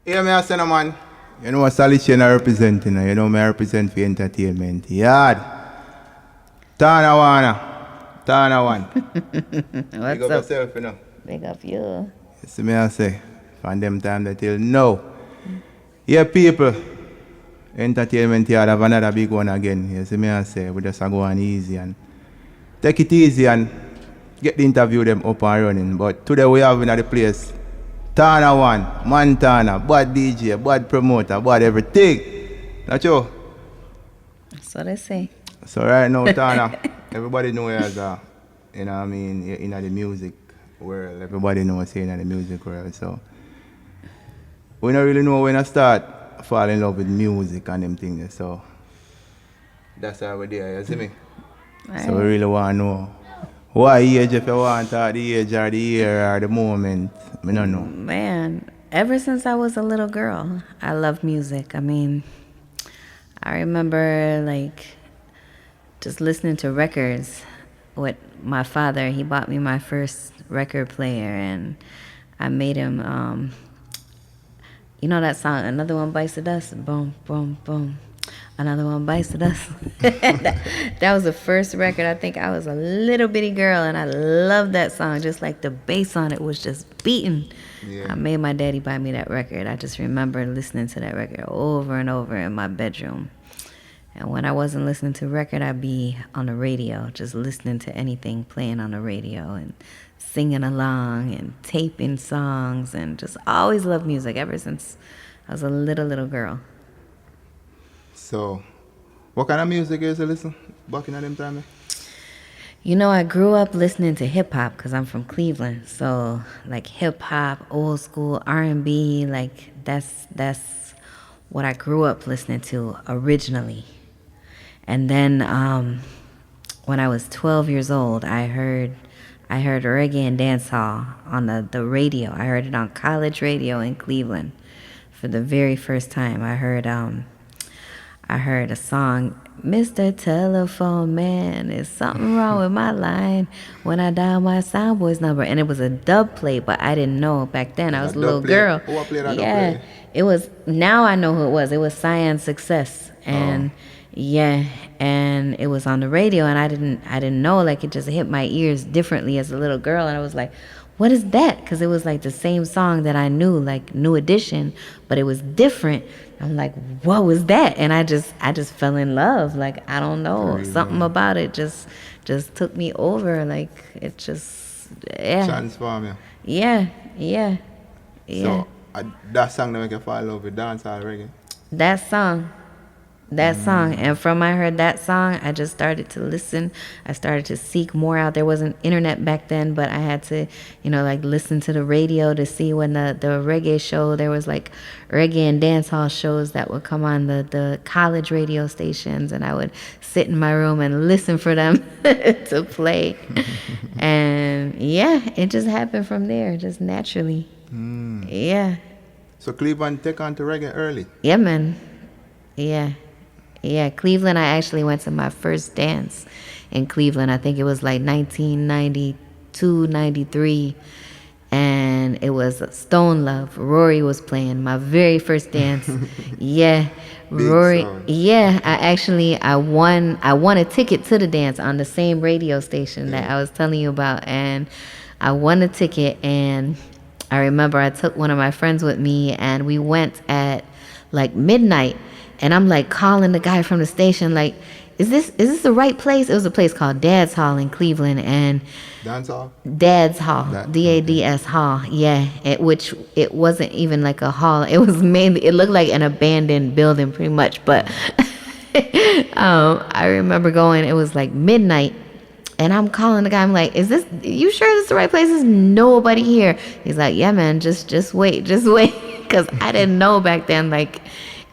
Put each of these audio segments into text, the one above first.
Yeah, me a say no man. You know what Salishan I representing, you know me I represent for entertainment. Yard. Tana1. Tana1. Big What's up up? yourself, you know. Big up you. You see me I say. From them time that till now. Yeah, people. Entertainment yard have another big one again. You see me I say. We just go on easy and take it easy and get the interview them up and running. But today we have in the place Tana1, Montana, bad DJ, bad promoter, bad everything. Not you? That's what I say. So right now, Tana, everybody know you as a, you know what I mean, in the music world. Everybody knows you in the music world. So we don't really know when I start fall in love with music and them things. So that's how we're there, you see me? So we really want to know what age, if you want to, the age or the year or the moment. I don't know. Man, ever since I was a little girl, I loved music. I mean, I remember like just listening to records with my father. He bought me my first record player and I made him, you know that song, Another One Bites the Dust? Boom, boom, boom. Another One Bites the Dust. that was the first record. I think I was a little bitty girl and I loved that song. Just like the bass on it was just beating. Yeah. I made my daddy buy me that record. I just remember listening to that record over and over in my bedroom. And when I wasn't listening to record, I'd be on the radio, just listening to anything playing on the radio and singing along and taping songs and just always loved music ever since I was a little girl. So, what kind of music is you listen back in them time? You know, I grew up listening to hip hop because I'm from Cleveland. So, like hip hop, old school R&B, like that's what I grew up listening to originally. And then when I was 12 years old, I heard reggae and dancehall on the radio. I heard it on college radio in Cleveland for the very first time. I heard a song, Mr. Telephone Man, is something wrong with my line when I dial my Soundboy's number. And it was a dub plate, but I didn't know back then. I was a little girl. Yeah, it was, now I know who it was. It was Cyan Success. And yeah, and it was on the radio and I didn't know, like it just hit my ears differently as a little girl. And I was like, what is that? Because it was like the same song that I knew, like New Edition, but it was different. I'm like, what was that? And I just fell in love. Like, I don't know, crazy. Something about it just took me over. Like, it just, yeah. Transform you. Yeah. So, that song that make you fall in love with dancehall reggae? That song. And from I heard that song, I just started to listen. I started to seek more out. There wasn't internet back then, but I had to, like listen to the radio to see when the reggae show, there was like reggae and dancehall shows that would come on the college radio stations, and I would sit in my room and listen for them to play. And yeah, it just happened from there, just naturally. Yeah. So Cleveland take on to reggae early? Yeah, man. Yeah, Cleveland, I actually went to my first dance in Cleveland. I think it was like 1992, 93. And it was Stone Love. Rory was playing my very first dance. Yeah, Rory. Yeah, I won a ticket to the dance on the same radio station that I was telling you about. And I won a ticket, and I remember I took one of my friends with me, and we went at like midnight. And I'm like calling the guy from the station, like, is this the right place? It was a place called Dad's Hall in Cleveland, and Dance Hall? Dad's Hall, DADS Hall, yeah. Which it wasn't even like a hall. It was mainly, it looked like an abandoned building, pretty much. But I remember going. It was like midnight, and I'm calling the guy. I'm like, you sure this is the right place? There's nobody here. He's like, yeah, man, just wait, because I didn't know back then, like,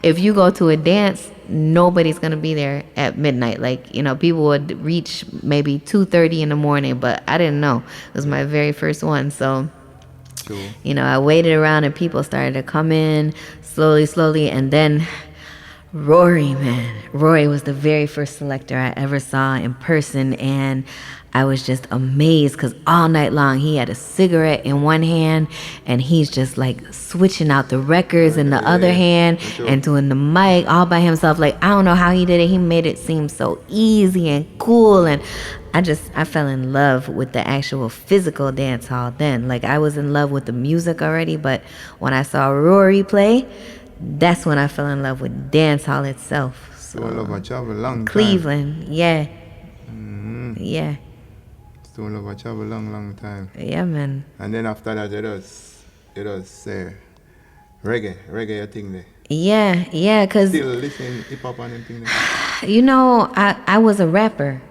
if you go to a dance, nobody's going to be there at midnight. Like, people would reach maybe 2:30 in the morning, but I didn't know. It was my very first one. So, cool. I waited around and people started to come in slowly. And then Rory was the very first selector I ever saw in person. And I was just amazed because all night long he had a cigarette in one hand and he's just like switching out the records in the other hand for sure. and doing the mic all by himself. Like, I don't know how he did it. He made it seem so easy and cool. And I fell in love with the actual physical dance hall then. Like, I was in love with the music already, but when I saw Rory play, that's when I fell in love with dance hall itself. So I love a travel long time. Cleveland, yeah. Yeah. Still love a travel long time. Yeah, man. And then after that, it was reggae a thing there. Yeah, because, Still listening hip hop and everything there. you know, I was a rapper.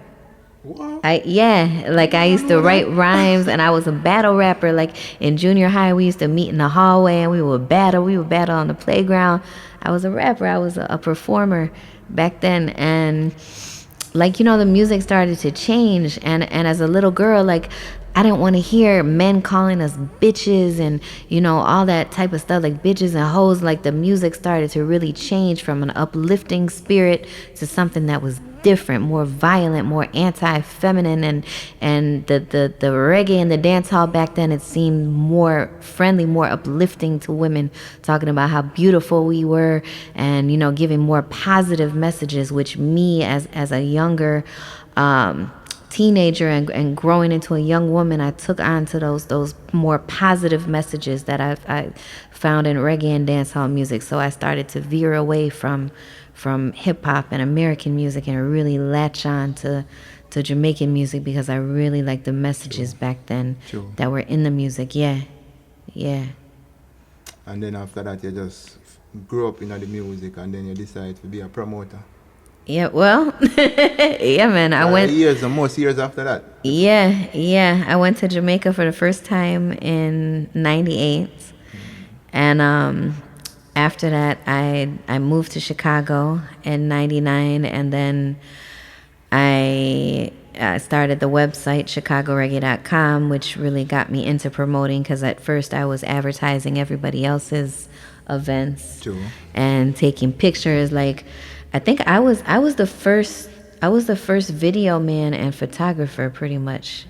What? I used to write rhymes and I was a battle rapper. Like in junior high, we used to meet in the hallway and we would battle on the playground. I was a rapper. I was a performer back then. And like, you know, the music started to change. And as a little girl, like, I didn't want to hear men calling us bitches and, you know, all that type of stuff, like bitches and hoes. Like, the music started to really change from an uplifting spirit to something that was different, more violent, more anti-feminine. And the reggae and the dance hall back then, it seemed more friendly, more uplifting to women, talking about how beautiful we were and, you know, giving more positive messages, which me as a younger teenager and growing into a young woman, I took on to those more positive messages that I found in reggae and dancehall music. So I started to veer away from hip hop and American music and really latch on to Jamaican music because I really liked the messages back then that were in the music. Yeah. And then after that, you just grew up in the music and then you decided to be a promoter. Yeah, well, yeah, man. I went most years after that. Yeah. I went to Jamaica for the first time in '98, and after that, I moved to Chicago in '99, and then I started the website chicagoreggae.com, which really got me into promoting because at first I was advertising everybody else's events and taking pictures. Like, I think I was the first video man and photographer pretty much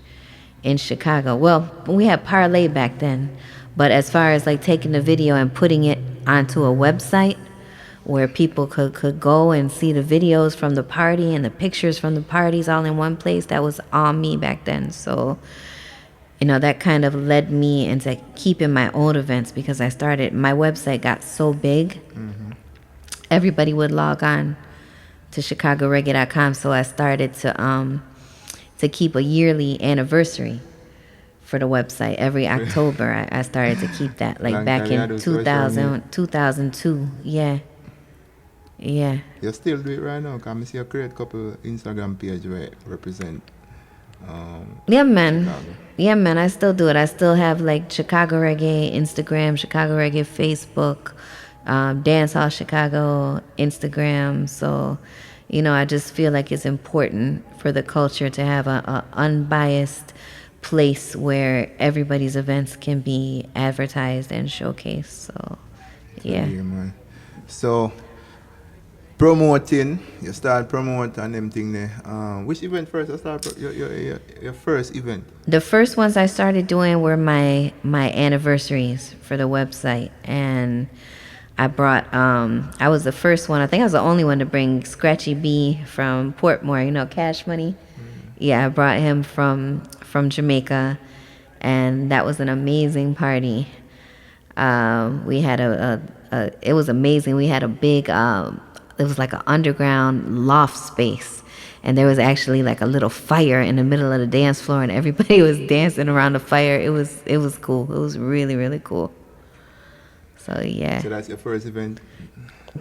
in Chicago. Well, we had Parlay back then, but as far as like taking the video and putting it onto a website where people could go and see the videos from the party and the pictures from the parties all in one place, that was all me back then. So, you know, that kind of led me into keeping my own events because my website got so big. Everybody would log on to chicagoreggae.com, so I started to keep a yearly anniversary for the website. Every October, I started to keep that, like back in 2002. Yeah. You still do it right now? Because I see you create a couple Instagram page where it represent Yeah, man. Chicago. Yeah, man. I still do it. I still have like Chicago Reggae Instagram, Chicago Reggae Facebook, Dancehall Chicago Instagram. So, you know, I just feel like it's important for the culture to have a unbiased place where everybody's events can be advertised and showcased. So, yeah. Man. So, promoting, you start promoting and them thing there. Which event first? You start your first event. The first ones I started doing were my anniversaries for the website, and I brought I was the first one. I think I was the only one to bring Scratchy B from Portmore. You know, Cash Money. Yeah, I brought him from Jamaica, and that was an amazing party. We had it was amazing. We had a big it was like an underground loft space, and there was actually like a little fire in the middle of the dance floor, and everybody was dancing around the fire. It was cool. It was really, really cool. So yeah. So that's your first event?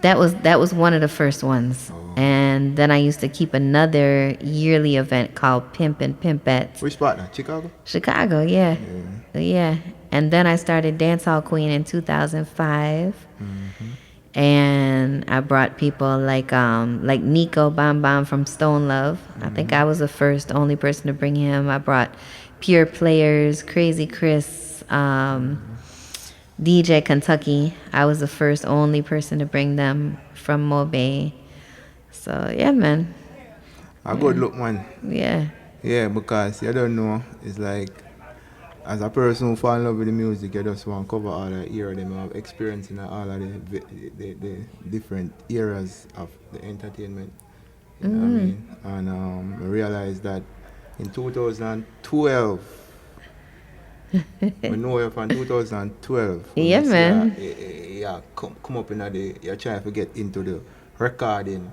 That was one of the first ones. And then I used to keep another yearly event called Pimp and Pimpettes. Which partner? Chicago? Chicago, yeah. And then I started Dancehall Queen in 2005. And I brought people like Nico Bam Bam from Stone Love. I think I was the only person to bring him. I brought Pure Players, Crazy Chris, DJ Kentucky. I was the only person to bring them from Mobay. So yeah, man. A good look, man. Yeah. Yeah, because you don't know. It's like as a person who fall in love with the music, you just want to cover all the era them have experience in all of the different eras of the entertainment. You know what I mean? And I realized that in 2012, I know you from 2012, when Yeah, I see man. come up in you try to get into the recording.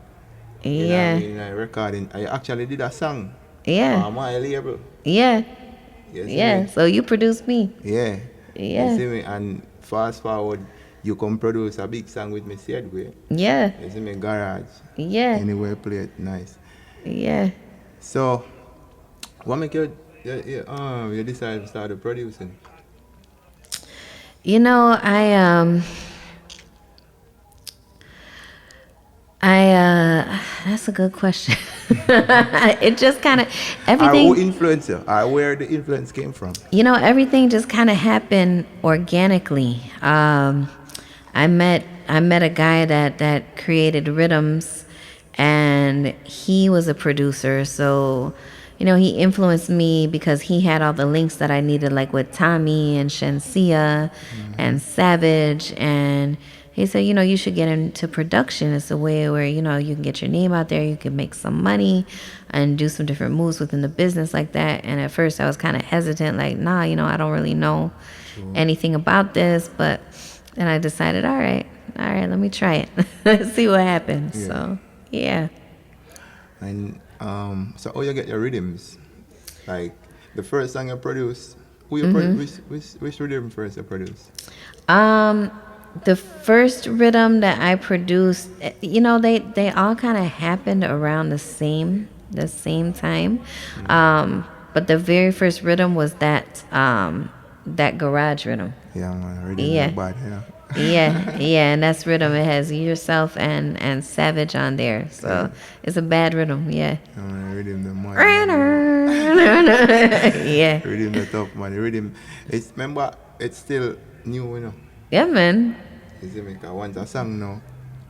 You know what I Yeah. mean? Recording. I actually did a song Yeah. for my label. Yeah. You see Yeah. me? So you produced me. Yeah. You Yeah. see me? And fast forward, you come produce a big song with me, said way. Yeah. You see me? Garage. Yeah. Anywhere play it nice. Yeah. So, what make you decide to start producing? You know, that's a good question. It just kind of Or who everything, influenced you? Or where the influence came from? everything just kind of happened organically. I met a guy that created rhythms, and he was a producer. So, he influenced me because he had all the links that I needed, like with Tommy and Shensia and Savage. And he said, you should get into production. It's a way where, you can get your name out there, you can make some money and do some different moves within the business like that. And at first I was kind of hesitant, like, nah, I don't really know True. anything about this. But then I decided, all right, let me try it. See what happens. Yeah. So, yeah. And so how you get your rhythms? Like the first song you produce, who you which rhythm first you produce? Um, the first rhythm that I produced, they all kind of happened around the same time. But the very first rhythm was that garage rhythm. Yeah, man, rhythms are Yeah. bad, Yeah, yeah, and that's rhythm. It has yourself and Savage on there, so it's a bad rhythm. Yeah. Yeah, man, rhythm the mad, man. Yeah. Rhythm the tough, man. Rhythm, it's remember it's still new, Yeah, man. You see me? 'Cause once a song now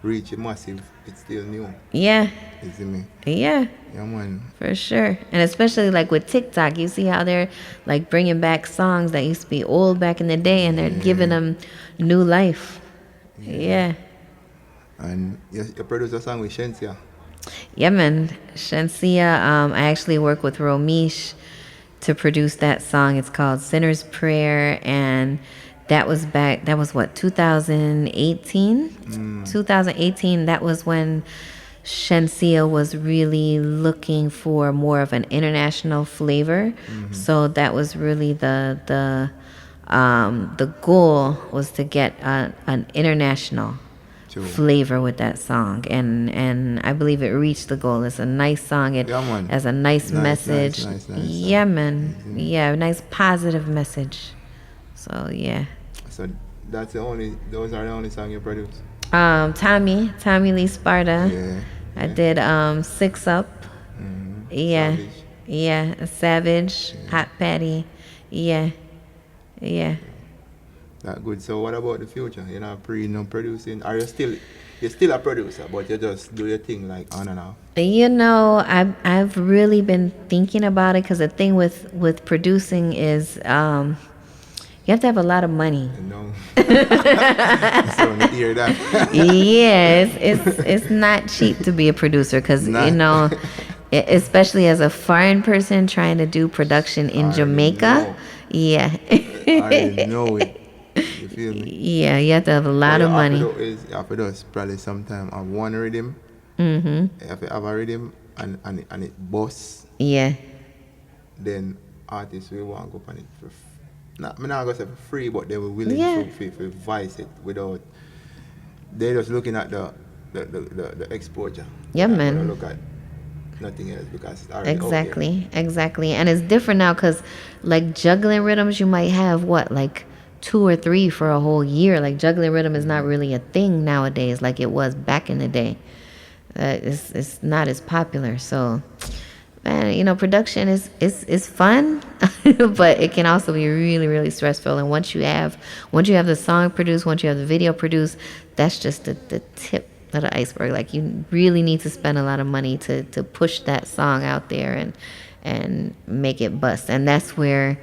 reach a massive, it's still new. Yeah. You see me? Yeah. Yeah, man. For sure. And especially like with TikTok, you see how they're like bringing back songs that used to be old back in the day, and they're giving them new life. Yeah. And you produce a song with Shensia. Yeah, man. Shensia, I actually work with Romish to produce that song. It's called Sinner's Prayer, and that was what, 2018? 2018, that was when Shensia was really looking for more of an international flavor. So that was really the goal was to get an international True. flavor with that song, and I believe it reached the goal. It's a nice song. It Yeah, man. has a nice Nice, message. nice Yeah, song. man. Yeah, nice positive message. So yeah. So those are the only songs you produce. Tommy Lee Sparta. Yeah. I did Six Up. Yeah. Savage. Yeah, Savage, Hot Patty. Yeah. Yeah. That good. So what about the future? You're not producing. Are you're still a producer, but you just do your thing like on and off. I've really been thinking about it, because the thing with producing is you have to have a lot of money. You know. So to hear that. Yeah, it's not cheap to be a producer, because Nah. especially as a foreign person trying to do production in already Jamaica. know. Yeah. I already know it. You feel me? Yeah, you have to have a lot of money. You have to do is probably sometime have one rhythm. You have to have a rhythm and it busts. Yeah. Then artists will want to go on it for I'm not gonna say for free, but they were willing Yeah. to voice it without. They just looking at the exposure. Yeah, They're not man. gonna look at nothing else because it's already out there. Exactly. And it's different now, because like juggling rhythms, you might have what, like 2 or 3 for a whole year. Like juggling rhythm is not really a thing nowadays like it was back in the day. It's not as popular. So, man, production is fun, but it can also be really, really stressful. And once you have the song produced, once you have the video produced, that's just the tip of the iceberg. Like, you really need to spend a lot of money to push that song out there and make it bust. And that's where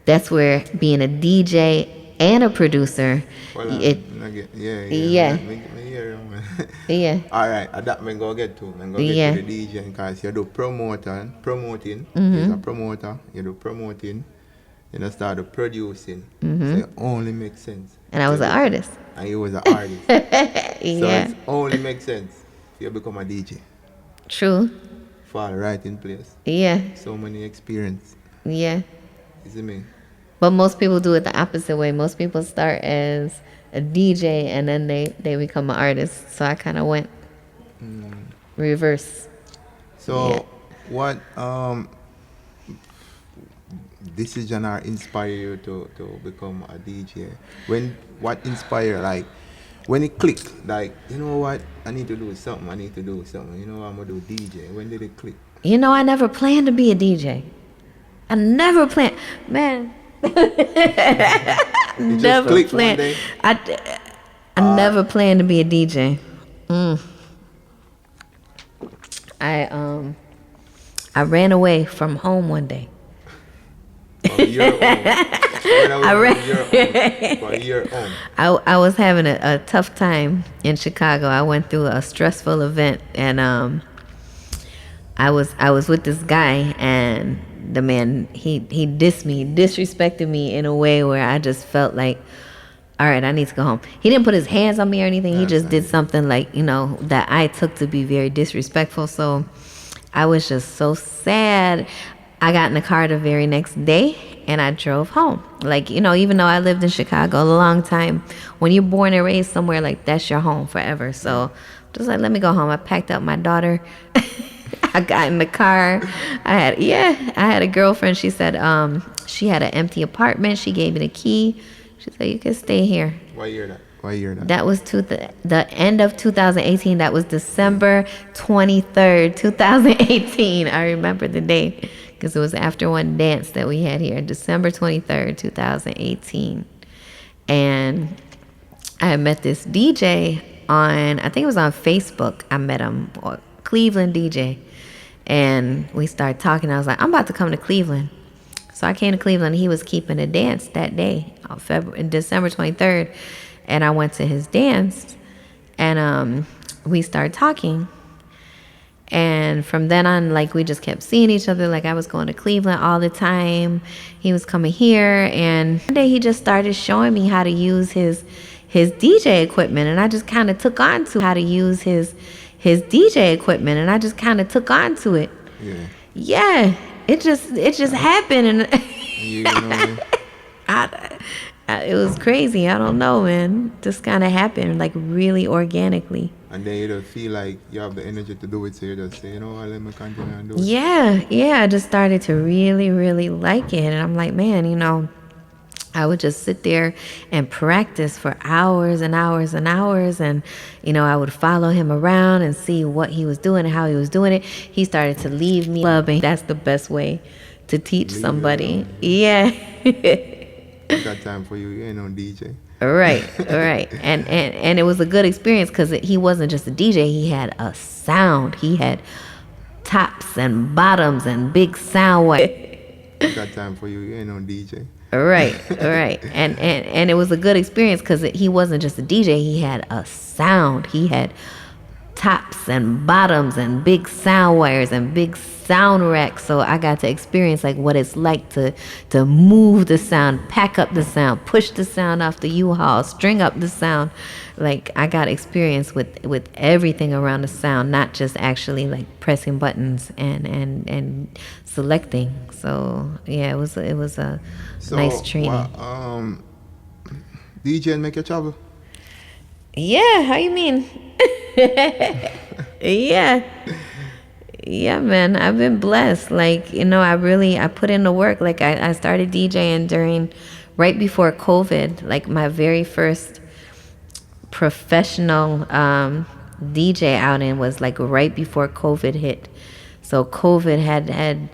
being a DJ and a producer, Well, it yeah, yeah, me hear you, man. yeah, All right, that me go get to. Me go get to yeah. the DJ because you do promoting. You're Mm-hmm. a promoter. You do promoting. You know, start the producing. So Mm-hmm. it only makes sense. And I was You an be, artist. and you was an artist. So Yeah, it only makes sense if you become a DJ. true. Fall right in place. Yeah, So many experience. yeah. You see me? But most people do it the opposite way. Most people start as a DJ and then they become an artist. So I kind of went reverse. Yeah. So what decision or inspire you to become a DJ? What inspire, like when it click, like, you know what, I need to do something, you know, I'm gonna do DJ. When did it click? You know, I never planned to be a DJ. I never planned. Man, It just never clicked one planned. day. I never planned to be a DJ. I ran away from home one day. For your own. I ran. For your own. I was having a tough time in Chicago. I went through a stressful event, and I was with this guy, and the man he dissed me, disrespected me in a way where I just felt like, all right, I need to go home. He didn't put his hands on me or anything. He just did something like, that I took to be very disrespectful. So I was just so sad. I got in the car the very next day and I drove home. Like, even though I lived in Chicago a long time, when you're born and raised somewhere, like, that's your home forever. So just like, let me go home. I packed up my daughter. I got in the car. I had a girlfriend. She said she had an empty apartment. She gave me the key. She said, you can stay here. What year that? That was the end of 2018. That was December 23rd, 2018. I remember the day because it was after one dance that we had here, December 23rd, 2018. And I met this DJ I think it was on Facebook. I met him, or Cleveland DJ. And we started talking. I was like, I'm about to come to Cleveland. So I came to Cleveland. He was keeping a dance that day, on December 23rd. And I went to his dance. And we started talking. And from then on, like, we just kept seeing each other. Like, I was going to Cleveland all the time. He was coming here. And one day he just started showing me how to use his DJ equipment. And I just kind of took on to how to use his DJ equipment. And I just kind of took on to it. Yeah. It just happened. And You know, it was crazy. I don't know, man. Just kind of happened, like, really organically. and then you don't feel like you have the energy to do it, so you just say, you know what, let me continue and do it. Yeah. I just started to really, really like it. And I'm like, man, I would just sit there and practice for hours and hours and hours. And, I would follow him around and see what he was doing and how he was doing it. He started to leave me clubbing. That's the best way to teach somebody. Yeah. I got time for you. You ain't no DJ. Right. And it was a good experience because he wasn't just a DJ. He had a sound. He had tops and bottoms and big sound waves. I got time for you. You ain't no DJ. Right. And it was a good experience because he wasn't just a DJ. He had a sound. He had tops and bottoms and big sound wires and big sound racks. So I got to experience, like, what it's like to move the sound, pack up the sound, push the sound off the U-Haul, string up the sound. Like, I got experience with everything around the sound, not just actually, like, pressing buttons and selecting. So yeah, it was a nice training. DJ make you travel? Yeah, how you mean? Yeah, man, I've been blessed. Like, I put in the work. Like, I started DJing right before COVID. Like, my very first professional DJ outing was, like, right before COVID hit. So COVID had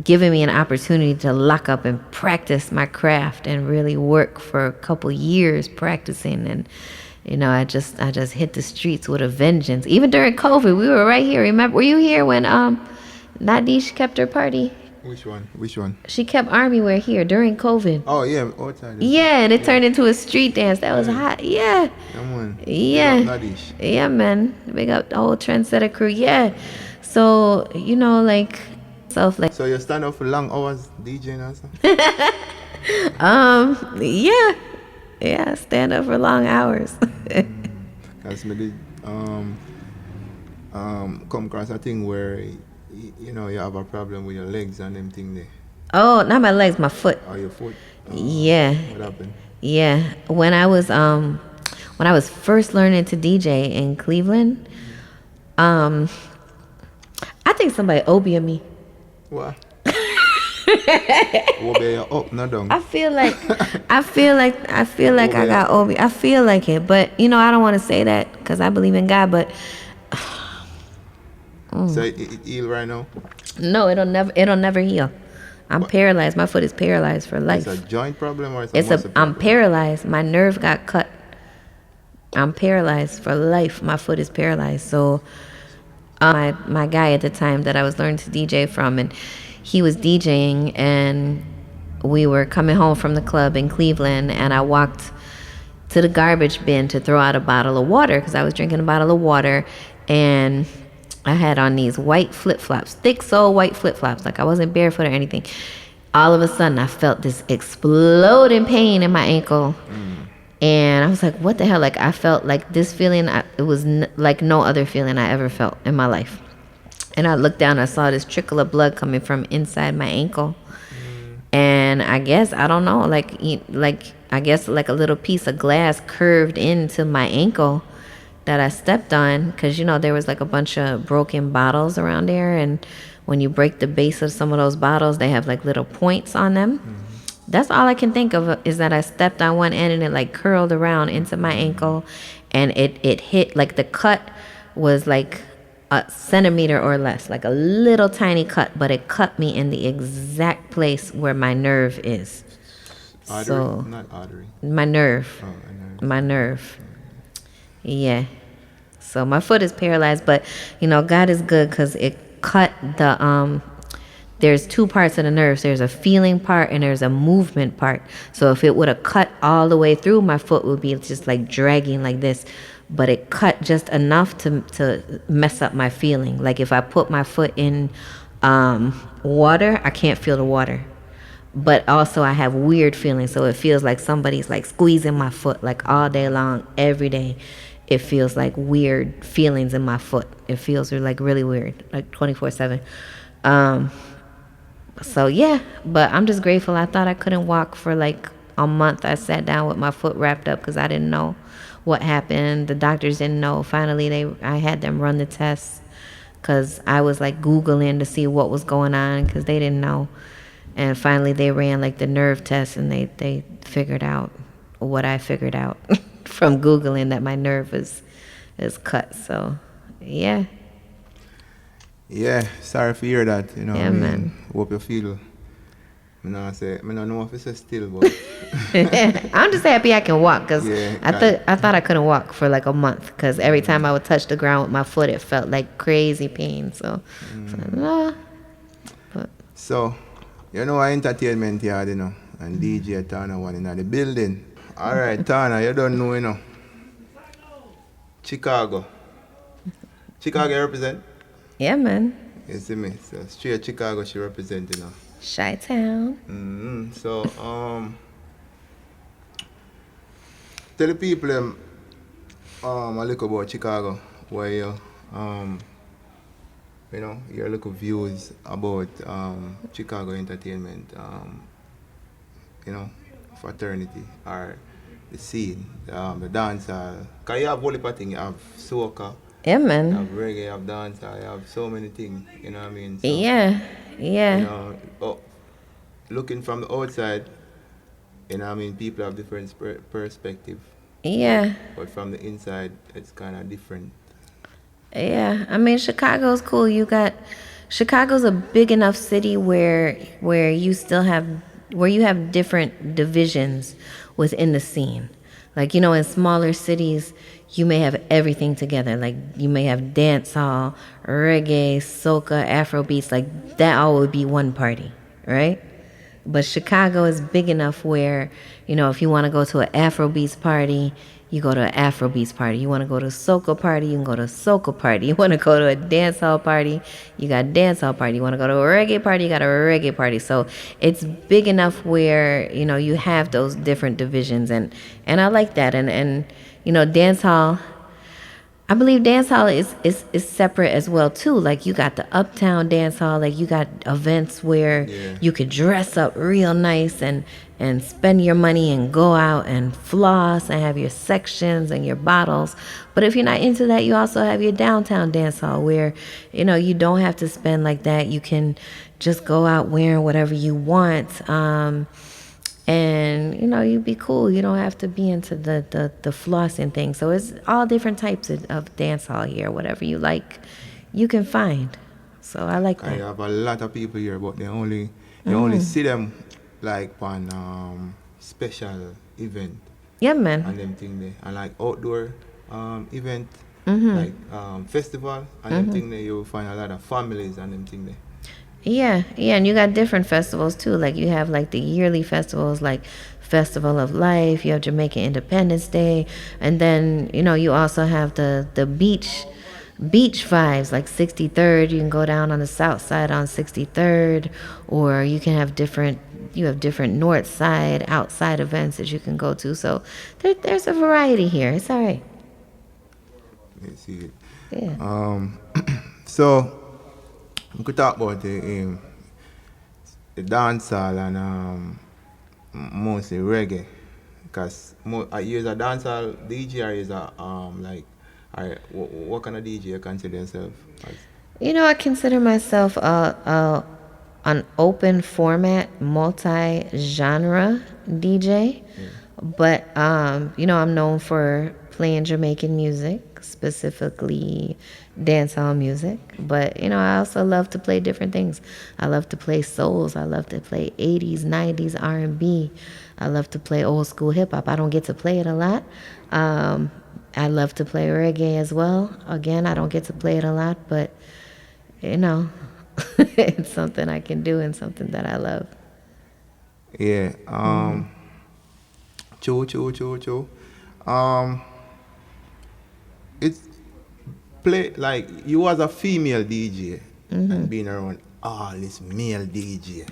given me an opportunity to lock up and practice my craft and really work for a couple years practicing. And I just hit the streets with a vengeance. Even during COVID, we were right here. Remember, were you here when Nadish kept her party. Which one? Which one? She kept army wear here during COVID. Oh yeah, outside. Yeah, and it turned into a street dance. That was hot. Yeah. Yeah, man. Big up Yeah. Nadish. Yeah, man. Big up the whole trendsetter crew. Yeah. So, like self like So you stand up for long hours DJing and stuff? yeah. Yeah, stand up for long hours. That's me did come across a thing where you have a problem with your legs and them thing there. Oh, not my legs, my foot. Or your foot. Yeah. What happened? Yeah. When I was first learning to DJ in Cleveland, I think somebody obied me. What? Obey you up, not down. I feel like I got obi. I feel like it, but I don't want to say that because I believe in God. But So it heal right now? no, it'll never heal. I'm paralyzed. My foot is paralyzed for life. It's a joint problem or it's a muscle I'm problem? paralyzed. My nerve got cut. I'm paralyzed for life. My foot is paralyzed. So my guy at the time that I was learning to DJ from, and he was DJing, and we were coming home from the club in Cleveland, and I walked to the garbage bin to throw out a bottle of water because I was drinking a bottle of water, and I had on these white flip-flops, thick sole white flip-flops, like I wasn't barefoot or anything. All of a sudden, I felt this exploding pain in my ankle. And I was like, what the hell? Like, I felt like this feeling, it was like no other feeling I ever felt in my life. And I looked down, I saw this trickle of blood coming from inside my ankle. And I guess, I don't know, I guess like a little piece of glass curved into my ankle that I stepped on, because there was like a bunch of broken bottles around there, and when you break the base of some of those bottles, they have like little points on them. That's all I can think of, is that I stepped on one end and it like curled around into my ankle, and it hit, like the cut was like a centimeter or less, like a little tiny cut, but it cut me in the exact place where my nerve is. Artery? So Not artery. my nerve. Oh, I know. My nerve. Yeah. So my foot is paralyzed, but God is good because it cut the there's two parts of the nerves. There's a feeling part and there's a movement part. So if it would have cut all the way through, my foot would be just like dragging like this. But it cut just enough to mess up my feeling. Like if I put my foot in water, I can't feel the water. But also I have weird feelings. So it feels like somebody's like squeezing my foot like all day long, every day. It feels like weird feelings in my foot. It feels like really weird, like 24/7. So yeah, but I'm just grateful. I thought I couldn't walk for like a month. I sat down with my foot wrapped up because I didn't know what happened. The doctors didn't know. Finally, I had them run the tests because I was like Googling to see what was going on because they didn't know. And finally, they ran like the nerve test, and they figured out what I figured out from Googling, that my nerve is cut. So yeah. Yeah, sorry for hear that. Yeah, man. Hope you feel. I don't know if it's still, but I'm just happy I can walk because Yeah, I thought I couldn't walk for like a month because every time I would touch the ground with my foot, it felt like crazy pain. So, So, entertainment yard, and DJ Tana1 in the building. All right, Tana, you don't know, Chicago. Chicago represent? Yeah, man. You see me? So, straight Chicago she represent, Chi-town. So, tell the people a little about Chicago, where your little views about Chicago entertainment, fraternity or the scene, the dance hall. Cause you have whole heap of things. You have soca, Yeah, you man. have reggae, you have dance hall, you have so many things. You know what I mean? So, Yeah. looking from the outside, people have different perspective. Yeah. But from the inside, it's kind of different. Yeah, I mean, Chicago's cool. Chicago's a big enough city where you have different divisions within the scene. Like, in smaller cities, you may have everything together. Like, you may have dance hall, reggae, soca, Afro beats. Like, that all would be one party, right? But Chicago is big enough where, if you want to go to an Afrobeats party, you go to an Afrobeats party. You want to go to a soca party, you can go to a soca party. You want to go to a dance hall party, you got a dance hall party. You want to go to a reggae party, you got a reggae party. So it's big enough where, you have those different divisions, and I like that. And dance hall, I believe dance hall is separate as well too. Like, you got the uptown dance hall, like you got events where Yeah. you could dress up real nice and spend your money and go out and floss and have your sections and your bottles. But if you're not into that, you also have your downtown dance hall where, you don't have to spend like that. You can just go out wearing whatever you want. And you'd be cool. You don't have to be into the flossing thing. So it's all different types of dance hall here. Whatever you like, you can find. So I like I that. have a lot of people here, but you only see them like on special event Yeah, man. and them thing there, and like outdoor event, like festival and them thing there. You will find a lot of families and them thing there. Yeah, and you got different festivals too. Like, you have like the yearly festivals, like Festival of Life. You have Jamaican Independence Day, and then you also have the beach vibes, like 63rd. You can go down on the south side on 63rd, or you can have different north side outside events that you can go to. So there's a variety here. It's all right. You see it. Yeah. So we could talk about the dancehall and mostly reggae, because I use a dancehall DJ or is a like, what kind of DJ you consider yourself as? I consider myself an open format, multi-genre DJ. But I'm known for playing Jamaican music, specifically dancehall music. But I also love to play different things. I love to play souls. I love to play 80s, 90s R&B. I love to play old school hip hop. I don't get to play it a lot. I love to play reggae as well. Again, I don't get to play it a lot, but it's something I can do and something that I love. Yeah. True. Um, it's play like you as a female DJ and being around all this male DJ.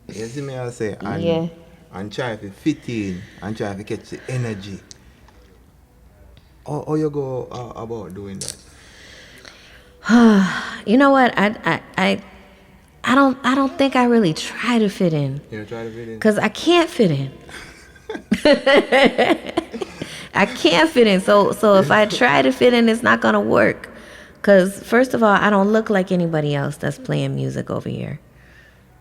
You see me I say, and Yeah. and try to fit in and try to catch the energy. How you go about doing that? You know what? I don't think I really try to fit in, You try to fit in. because I can't fit in. I can't fit in. So if I try to fit in, it's not gonna work. Cause first of all, I don't look like anybody else that's playing music over here.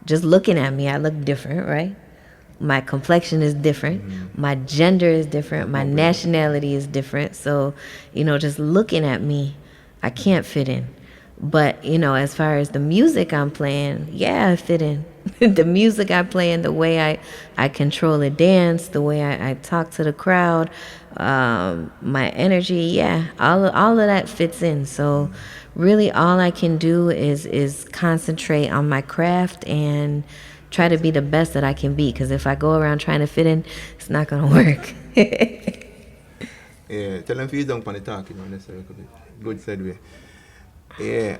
Just looking at me, I look different, right? My complexion is different. My gender is different. My nationality is different. So, just looking at me, I can't fit in. But, as far as the music I'm playing, yeah, I fit in. The music I play and the way I control a dance, the way I talk to the crowd, my energy, yeah, all of that fits in. So really all I can do is concentrate on my craft and try to be the best that I can be. Because if I go around trying to fit in, it's not going to work. Yeah, tell them fees down on the talking, that's a good segue. Yeah,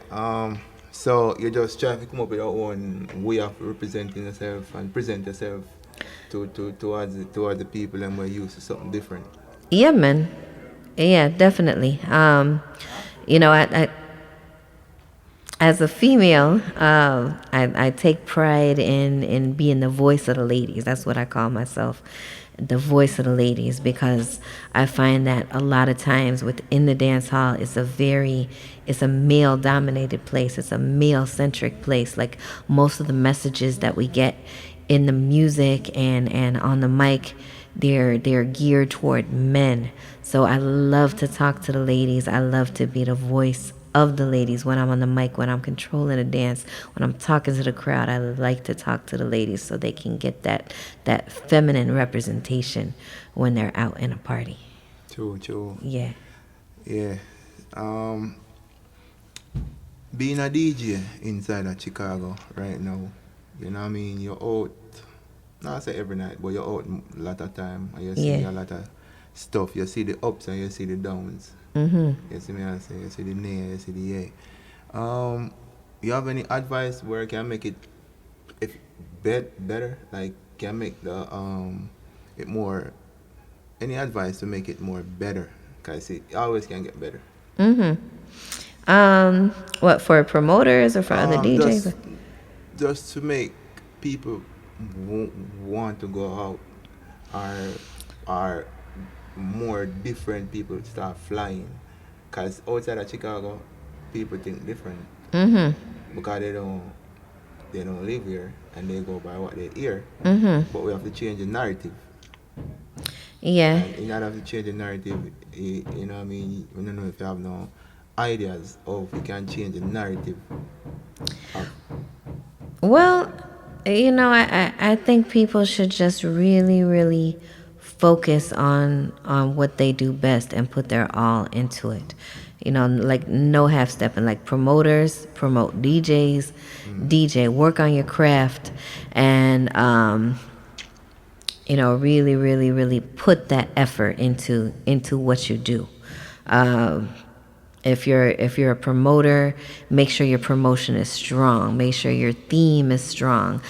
so you just try to come up with your own way of representing yourself and present yourself towards the people, and we're used to something different. Yeah, man. Yeah, definitely. I as a female, I take pride in being the voice of the ladies. That's what I call myself, the voice of the ladies, because I find that a lot of times within the dance hall, it's a male dominated place. It's a male centric place. Like, most of the messages that we get in the music and on the mic, they're geared toward men. So I love to talk to the ladies. I love to be the voice of the ladies when I'm on the mic, when I'm controlling a dance, when I'm talking to the crowd. I like to talk to the ladies so they can get that feminine representation when they're out in a party. True, true. Yeah. Yeah. Um, being a DJ inside of Chicago right now, you know what I mean? You're out, not say every night, but you're out a lot of time and you see Yeah. a lot of stuff. You see the ups and you see the downs. Mhm. You see me I say, you see the nay, you see the yay. You have any advice where I can make it if better? Like can make the it more any advice to make it more better? Cause it always can get better. Mhm. What, for promoters or for other DJs? Just to make people want to go out, or more different people start flying. Cause outside of Chicago, people think different Mhm. because they don't live here and they go by what they hear. Mhm. But we have to change the narrative, Yeah. and in order to change the narrative, you know what I mean. We don't know if you have no ideas of we can change the narrative of. Well, I think people should just really, really focus on what they do best and put their all into it. Like no half stepping. Like promoters, promote DJs, DJ, work on your craft, and really, really, really put that effort into what you do. Um, if you're a promoter, make sure your promotion is strong. Make sure your theme is strong.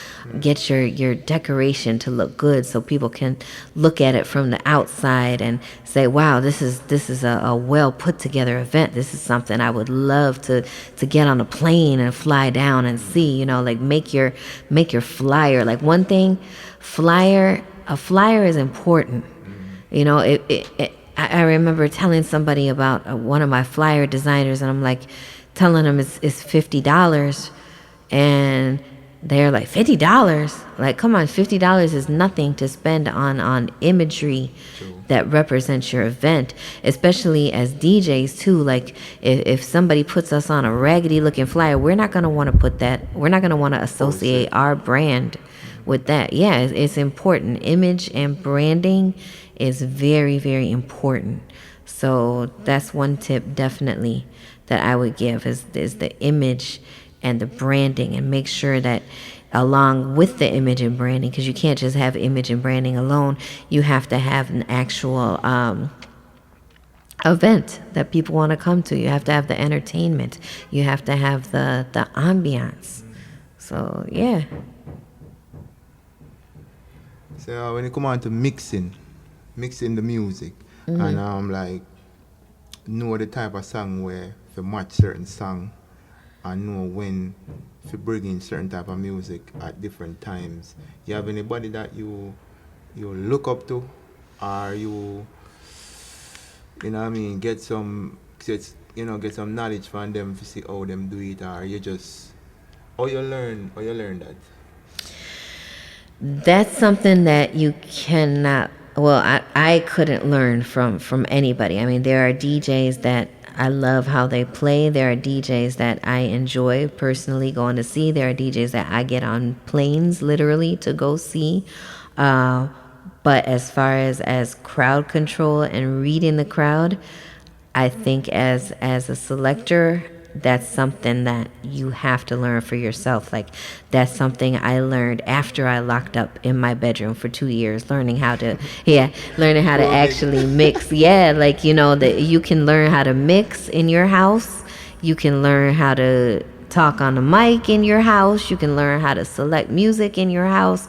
Get your decoration to look good so people can look at it from the outside and say, "Wow, this is a well put together event. This is something I would love to get on a plane and fly down and see." Like make your flyer. Like one thing, a flyer is important. I remember telling somebody about one of my flyer designers, and I'm like, telling them it's $50, and they're like, $50? Like, come on, $50 is nothing to spend on imagery True. that represents your event, especially as DJs too. Like, if somebody puts us on a raggedy looking flyer, we're not gonna want to put that. We're not gonna want to associate our brand with that. Yeah, it's important. Image and branding is very, very important. So that's one tip definitely that I would give is the image and the branding, and make sure that along with the image and branding, because you can't just have image and branding alone, you have to have an actual event that people want to come to. You have to have the entertainment. You have to have the ambiance. So yeah. So when it come on to mixing the music, and like know the type of song where to match certain song, and know when to bring in certain type of music at different times. You have anybody that you look up to, or you know what I mean, get some knowledge from them to see how them do it, or you just how you learn that. That's something that you cannot. Well, I couldn't learn from anybody. I mean, there are DJs that I love how they play. There are DJs that I enjoy personally going to see. There are DJs that I get on planes literally to go see. Uh, but as far as crowd control and reading the crowd, I think as a selector, that's something that you have to learn for yourself. Like, that's something I learned after I locked up in my bedroom for 2 years, learning how to actually mix. Yeah, like, that you can learn how to mix in your house. You can learn how to talk on the mic in your house. You can learn how to select music in your house,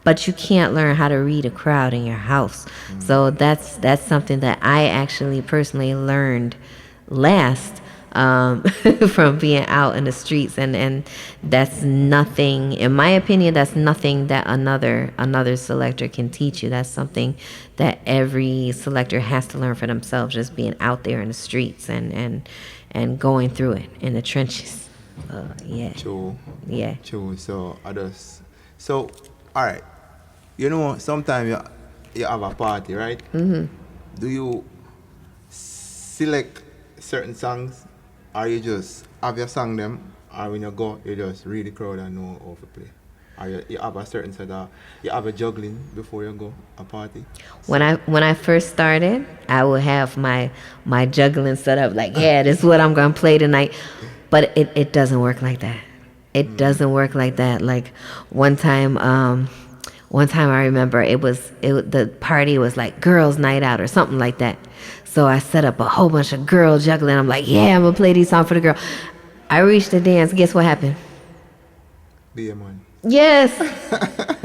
but you can't learn how to read a crowd in your house. So that's something that I actually personally learned last, from being out in the streets, and that's nothing, in my opinion, that's nothing that another selector can teach you. That's something that every selector has to learn for themselves, just being out there in the streets and going through it in the trenches. Yeah. True. Yeah. True. So others. So all right. You know, sometimes you have a party, right? Do you select certain songs Or you just have your song them, or when you go, you just read the crowd and know how to play. Or you have a certain set of, you have a juggling before you go a party. When So, I first started, I would have my juggling set up like, yeah, this is what I'm gonna play tonight. But it doesn't work like that. It doesn't work like that. Like one time, one time I remember the party was like girls' night out or something like that. So I set up a whole bunch of girl juggling. I'm like, yeah, I'm gonna play these songs for the girl. I reached the dance. Guess what happened? be a man. Yes.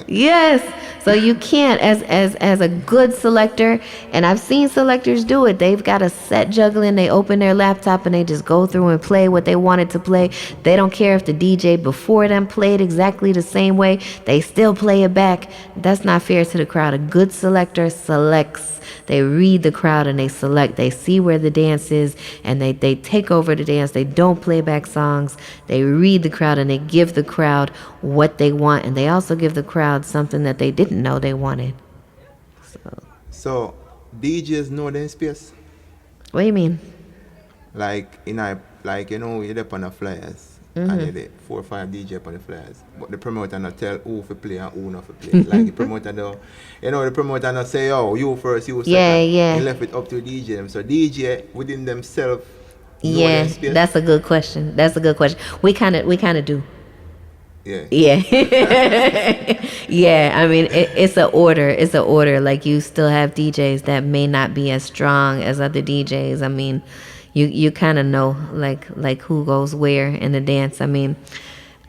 Yes. So you can't as a good selector, and I've seen selectors do it. They've got a set juggling, they open their laptop and they just go through and play what they wanted to play. They don't care if the DJ before them played exactly the same way. They still play it back. That's not fair to the crowd. A good selector selects. They read the crowd and they select. They see where the dance is and they take over the dance. They don't play back songs. They read the crowd and they give the crowd what they want. And they also give the crowd something that they didn't know they wanted. So, So, DJs know their space. what do you mean? Like, like, you're up on the flyers. And you're there, 4 or 5 DJ up on the flyers. But the promoter not tell who to play and who not to play. Like the promoter though, the promoter not say, oh, you first, you second. Yeah, yeah. He left it up to DJ them. So DJ within themselves know Yeah, their space. that's a good question. That's a good question. We kind of do. Yeah. Yeah. Yeah, I mean, it's a order. It's a order. Like, you still have DJs that may not be as strong as other DJs. I mean, you kind of know, like who goes where in the dance. I mean,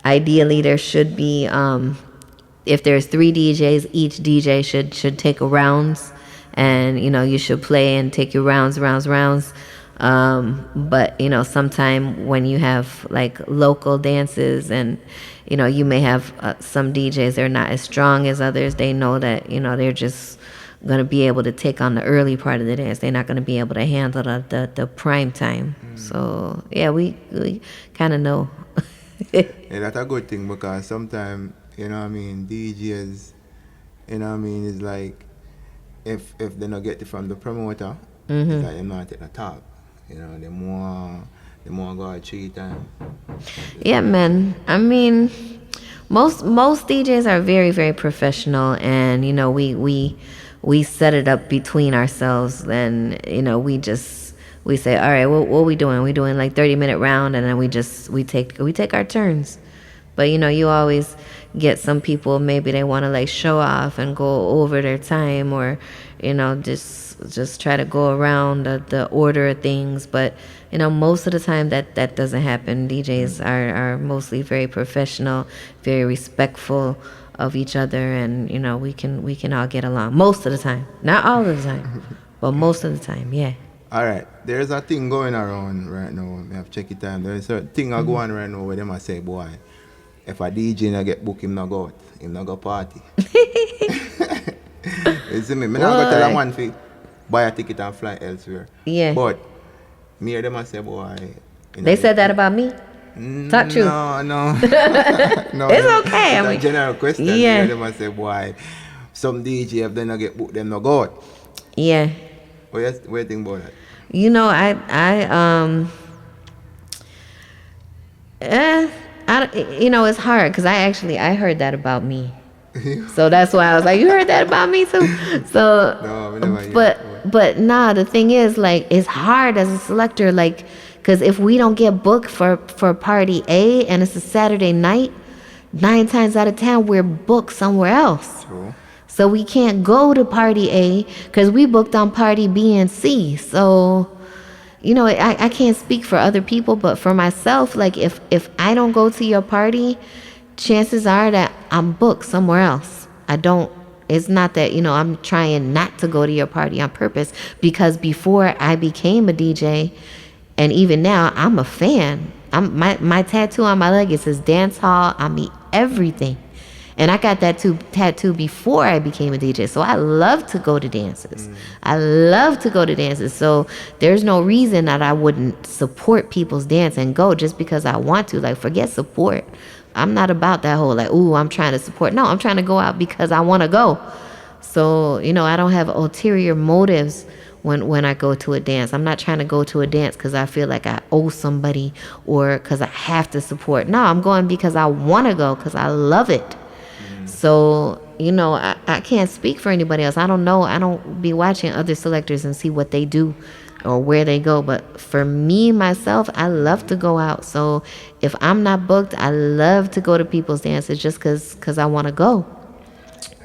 ideally, there should be, if there's 3 DJs, each DJ should take a rounds. And, you should play and take your rounds. But sometime when you have like local dances and you may have some DJs, they're not as strong as others. They know that they're just going to be able to take on the early part of the dance. They're not going to be able to handle the prime time. So yeah, we kind of know. Yeah, that's a good thing because sometimes, DJs, it's like if they not get it from the promoter, it's like they not take the top. They more go at 3 times. Yeah, man. I mean, most DJs are very, very professional, and we set it up between ourselves, and we say, all right, what we doing? We doing like 30-minute round, and then we take our turns. But you always get some people, maybe they want to like show off and go over their time, or just try to go around the order of things. But most of the time that doesn't happen. DJs are mostly very professional, very respectful of each other, and we can all get along most of the time. Not all of the time, but most of the time. Yeah. All right, there's a thing going around right now. We have to check it time. There's a thing going on right now where they must say, boy, if a DJ not get booked, him not go out, him not go party. You see me? Me not go tell a man to buy a ticket and fly elsewhere. Yeah. But me hear them and say, boy. They said that about me. Talk true. No. No. It's okay. It's a general question. Yeah. Me hear them and say, boy, some DJ if they not get booked, them not go out. Yeah. What do you think about that? It's hard because I heard that about me. So that's why I was like, you heard that about me too? So, No, we never hear that. but nah, the thing is, like, it's hard as a selector, like, because if we don't get booked for party A and it's a Saturday night, 9 times out of 10, we're booked somewhere else. True. So we can't go to party A because we booked on party B and C. So, I can't speak for other people, but for myself, like, if I don't go to your party, chances are that I'm booked somewhere else. It's not that, I'm trying not to go to your party on purpose, because before I became a DJ, and even now, I'm a fan. My tattoo on my leg, it says dance hall. I mean, everything. And I got that tattoo before I became a DJ. So I love to go to dances. I love to go to dances. So there's no reason that I wouldn't support people's dance and go just because I want to. Like, forget support. I'm not about that whole, like, ooh, I'm trying to support. No, I'm trying to go out because I want to go. So, I don't have ulterior motives when I go to a dance. I'm not trying to go to a dance because I feel like I owe somebody or because I have to support. No, I'm going because I want to go because I love it. So, I can't speak for anybody else. I don't know. I don't be watching other selectors and see what they do or where they go. But for me, myself, I love to go out. So if I'm not booked, I love to go to people's dances just because I want to go.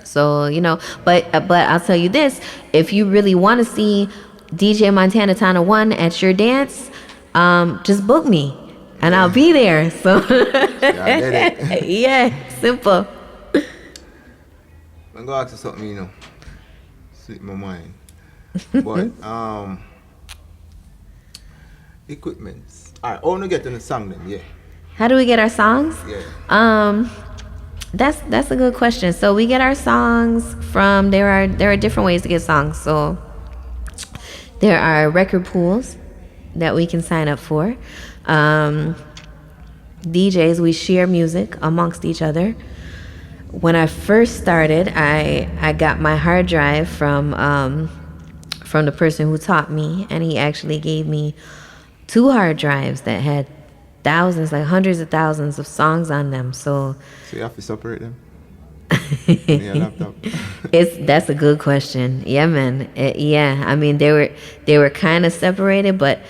So, but I'll tell you this. If you really want to see DJ Montana Tana1 at your dance, just book me and I'll be there. So, yeah, simple. I'm going to ask you something, slip my mind. But, equipments. All right, I want to get to the song then, yeah. How do we get our songs? Yeah. That's a good question. So we get our songs from, there are different ways to get songs. So there are record pools that we can sign up for. DJs, we share music amongst each other. When I first started, I got my hard drive from the person who taught me, and he actually gave me 2 hard drives that had thousands, like hundreds of thousands of songs on them. So you have to separate them? In your laptop? That's a good question. Yeah, man. Yeah, I mean they were kind of separated, but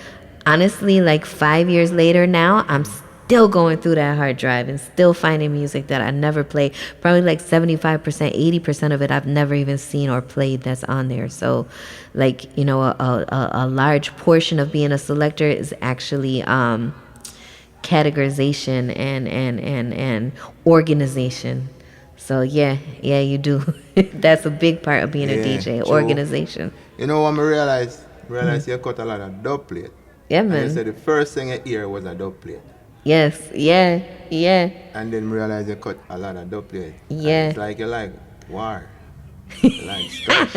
honestly, like 5 years later now, I'm still going through that hard drive and still finding music that I never played. Probably like 75%, 80% of it I've never even seen or played that's on there. So like, a large portion of being a selector is actually categorization and organization. So yeah, you do. That's a big part of being a DJ, true. Organization. You know what I realized you cut a lot of dub plate. Yeah, man. And you said the first thing you hear was a dub plate. Yes, yeah. And then realize you cut a lot of dub plate. Yeah. And it's like you like war. You like stuff.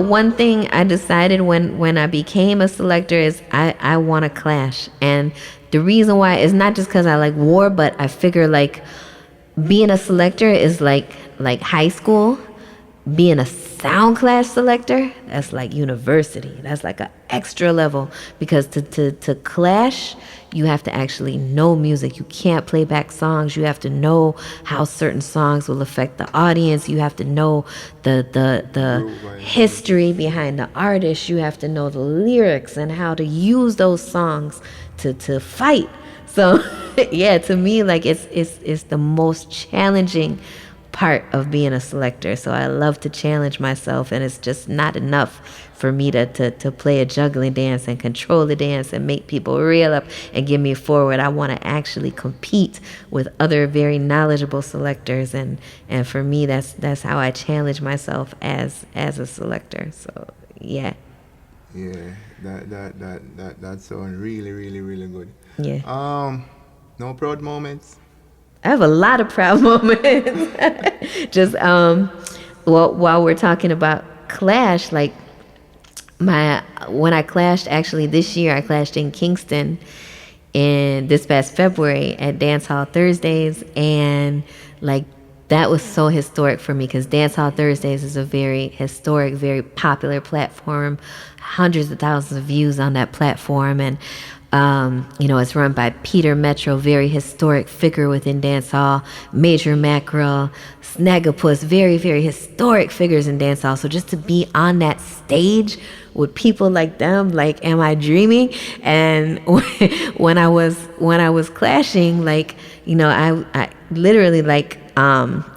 One thing I decided when I became a selector is I want to clash. And the reason why is not just because I like war, but I figure like being a selector is like high school. Being a sound class selector, that's like university. That's like an extra level, because to clash, you have to actually know music. You can't play back songs. You have to know how certain songs will affect the audience. You have to know the history behind the artist. You have to know the lyrics and how to use those songs to fight. So yeah, to me, like it's the most challenging part of being a selector. So I love to challenge myself, and it's just not enough for me to play a juggling dance and control the dance and make people reel up and give me forward. I want to actually compete with other very knowledgeable selectors, and for me that's how I challenge myself as a selector. So yeah. Yeah, that sounds really, really, really good. Yeah. No proud moments? I have a lot of proud moments. Just while we're talking about clash, like when I clashed, actually this year I clashed in Kingston in this past February at Dance Hall Thursdays, and like that was so historic for me because Dance Hall Thursdays is a very historic, very popular platform, hundreds of thousands of views on that platform, and it's run by Peter Metro, very historic figure within dancehall. Major Mackerel, Snagapus, very, very historic figures in dancehall. So just to be on that stage with people like them, like, am I dreaming? And when I was clashing, like, I literally like.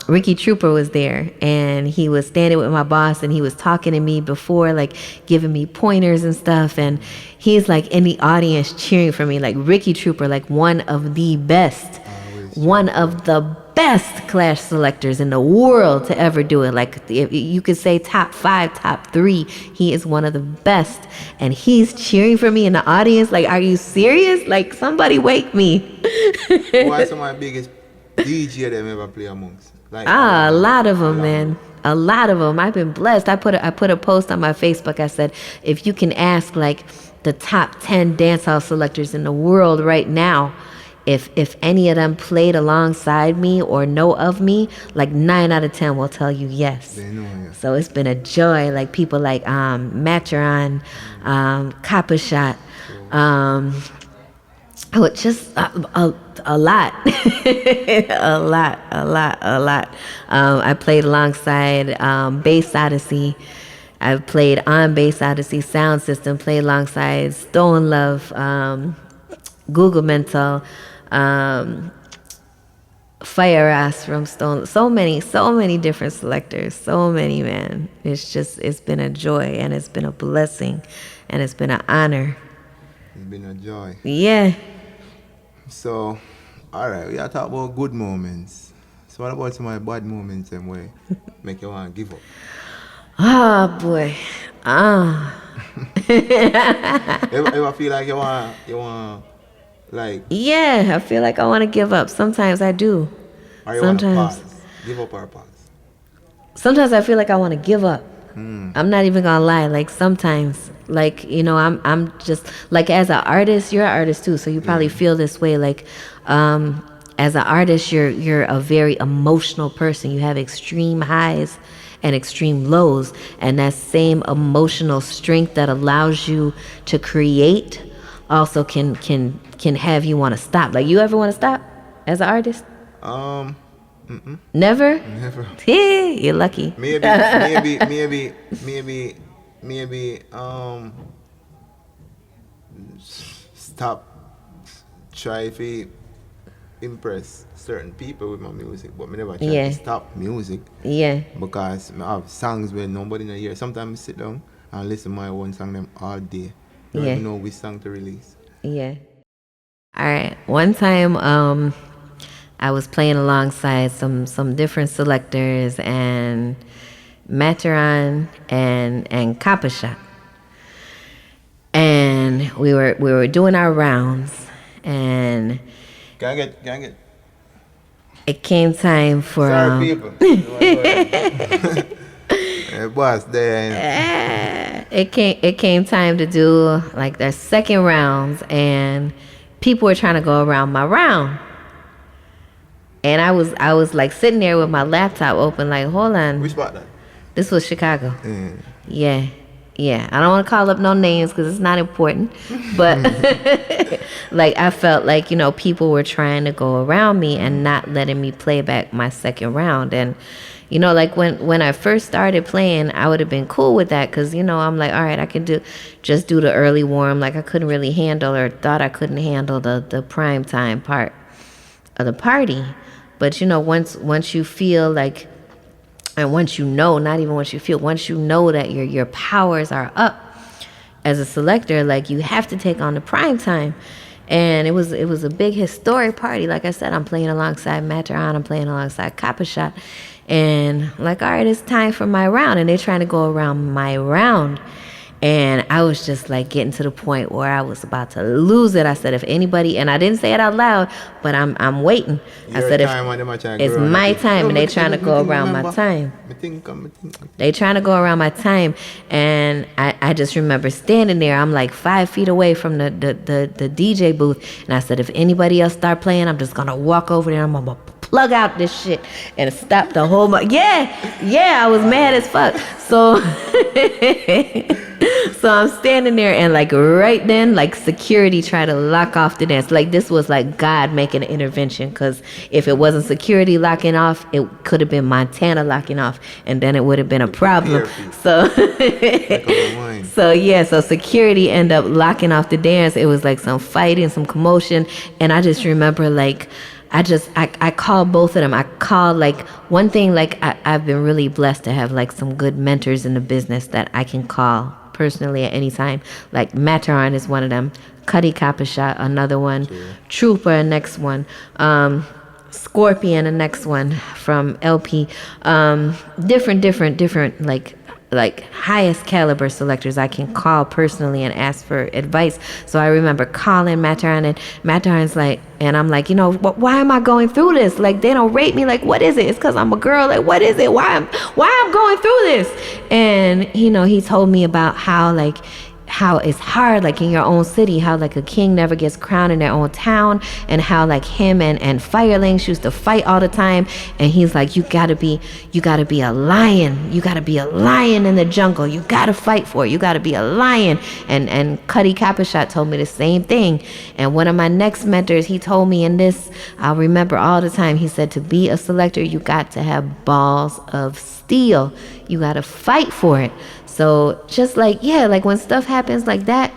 Ricky Trooper was there, and he was standing with my boss, and he was talking to me before, like giving me pointers and stuff, and he's like in the audience cheering for me, like Ricky Trooper, like one of the best clash selectors in the world to ever do it. Like you could say top 5, top 3. He is one of the best, and he's cheering for me in the audience. Like, are you serious? Like, somebody wake me. Why some of my biggest DJ them ever play amongst? Like, a lot of them, man. A lot of them. I've been blessed. I put a post on my Facebook. I said, if you can ask like the top 10 dancehall selectors in the world right now, if any of them played alongside me or know of me, like 9 out of 10 will tell you yes. They know, yeah. So it's been a joy. Like people like Maturan, Copper Shot, just a lot, a lot. I played alongside Bass Odyssey. I've played on Bass Odyssey Sound System. Played alongside Stone Love, Google Mental, Fire Ass from Stone. So many different selectors. So many, man. It's been a joy and it's been a blessing and it's been an honor. It's been a joy. Yeah. So, alright, we are talking about good moments. So what about some of the bad moments and way make you want to give up? Oh boy. Ever feel like you want like Yeah, I feel like I want to give up. Sometimes I do. or you want to pause? Give up or pause? Sometimes I feel like I want to give up. I'm not even gonna lie. Like sometimes, like I'm just like as an artist. You're an artist too, so you probably feel this way. Like, as an artist, you're a very emotional person. You have extreme highs and extreme lows, and that same emotional strength that allows you to create also can have you want to stop. Like, you ever want to stop as an artist? Never? Never. You're lucky. Maybe stop try to impress certain people with my music, but me never try to stop music. Yeah. Because I have songs where nobody in hear. Sometimes I sit down and listen to my one song them all day. Don't even know which song to release. Yeah. All right. One time, I was playing alongside some different selectors and Maturan and Copper Shot. And we were doing our rounds, and Can I get it came time for sorry people. Boss there. it came time to do like their second rounds, and people were trying to go around my round. And I was like sitting there with my laptop open, like, hold on. Which spot that? This was Chicago. Yeah. I don't want to call up no names because it's not important. But like I felt like, people were trying to go around me and not letting me play back my second round. And, like when I first started playing, I would have been cool with that because, I'm like, all right, I can just do the early warm. Like I couldn't really handle or thought I couldn't handle the prime time part of the party. But, once you feel like, and once you know, not even once you feel, once you know that your powers are up as a selector, like you have to take on the prime time. And it was a big historic party. Like I said, I'm playing alongside Maturan, I'm playing alongside Copper Shot. And like, all right, it's time for my round. And they're trying to go around my round. And I was just like getting to the point where I was about to lose it. I said, if anybody, and I didn't say it out loud, but I'm waiting. I said, it's my time, and they trying to go around my time. They trying to go around my time. And I just remember standing there. I'm like 5 feet away from the DJ booth. And I said, if anybody else start playing, I'm just going to walk over there. I'm going to plug out this shit and stop the whole I was mad as fuck. So I'm standing there, and like right then, like security tried to lock off the dance. Like this was like God making an intervention, because if it wasn't security locking off, it could have been Montana locking off, and then it would have been a problem. So so security ended up locking off the dance. It was like some fighting, some commotion, and I just remember like I called both of them. I called like one thing, like I've been really blessed to have like some good mentors in the business that I can call personally at any time. Like Maturan is one of them. Cuddy Copper Shot, another one. Sure. Trooper, next one. Scorpion, the next one from LP. Different like highest caliber selectors I can call personally and ask for advice. So I remember calling Maturan, and Maturan's like, and I'm like, why am I going through this? Like, they don't rate me. Like, what is it? It's because I'm a girl. Like, what is it? Why I'm going through this? And he told me about how like how it's hard, like in your own city, how like a king never gets crowned in their own town, and how like him and firelings used to fight all the time. And he's like, you gotta be a lion, you gotta be a lion in the jungle, you gotta fight for it, you gotta be a lion. And Cuddy Capishot told me the same thing. And one of my next mentors, he told me, in this I'll remember all the time, he said, to be a selector, you got to have balls of steel, you gotta fight for it. So just like, yeah, like when stuff happens like that,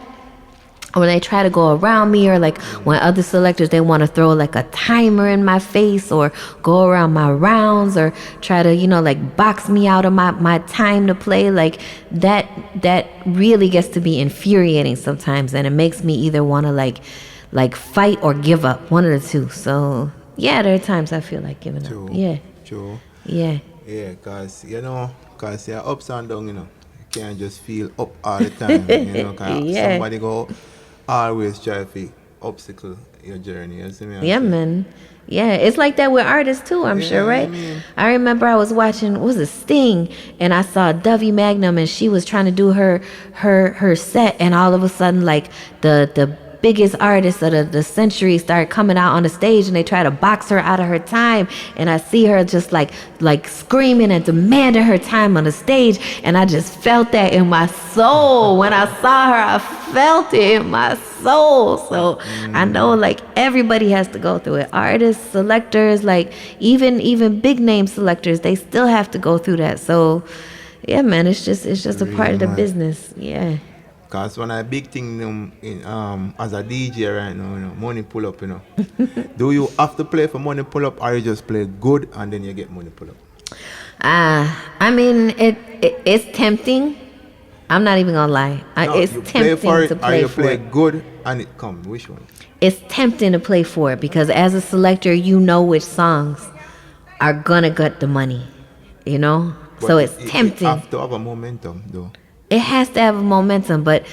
or when they try to go around me, or like when other selectors, they want to throw like a timer in my face or go around my rounds or try to, like box me out of my time to play, like that really gets to be infuriating sometimes. And it makes me either want to like fight or give up, one of the two. So yeah, there are times I feel like giving True. up. Yeah. True. Yeah. Yeah, because, you're ups and down, You can't just feel up all the time, because Yeah. somebody go always try to obstacle your journey, you see me? Yeah, man. Yeah, it's like that with artists too, I'm sure, right? I remember I was watching, what was it, Sting, and I saw Dovey Magnum, and she was trying to do her set, and all of a sudden, like, the biggest artists of the century started coming out on the stage, and they try to box her out of her time. And I see her just like screaming and demanding her time on the stage, and I just felt that in my soul. When I saw her, I felt it in my soul. So I know, like, everybody has to go through it. Artists, selectors, like even big name selectors, they still have to go through that. So yeah, man, it's just a part of the business. Yeah. Because one of the big things as a DJ right now, money pull up, Do you have to play for money pull up, or you just play good and then you get money pull up? I mean, it's tempting. I'm not even gonna lie. It's tempting to play for it. Or you play good and it comes. Which one? It's tempting to play for it, because as a selector, you know which songs are gonna get the money, But so it's tempting. You have to have a momentum, though. It has to have a momentum, but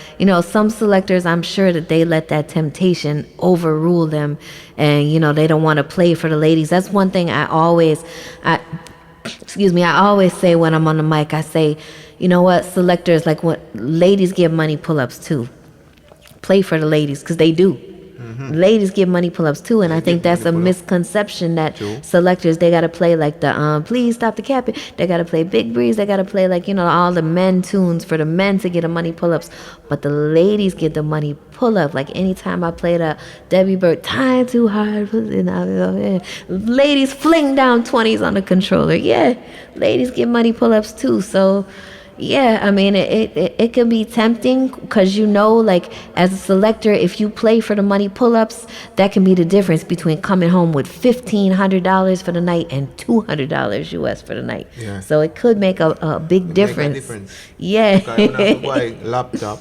some selectors, I'm sure that they let that temptation overrule them, and they don't want to play for the ladies. That's one thing I always say when I'm on the mic. I say, you know what, selectors, like, what ladies give money pull-ups too. Play for the ladies, because they do. Ladies give money pull-ups too, and I think that's a misconception that selectors, they gotta play like the Please Stop the Capping, they gotta play Big Breeze, they gotta play like all the men tunes for the men to get the money pull-ups, but the ladies get the money pull-up. Like anytime I play the Debbie Bird, Time Too Hard, ladies fling down 20s on the controller. Yeah, ladies get money pull-ups too. So yeah, I mean, it can be tempting, because like, as a selector, if you play for the money pull-ups, that can be the difference between coming home with $1,500 for the night and $200 US for the night. Yeah. So it could make a big difference. Make a difference. Yeah. Because you have to buy laptop.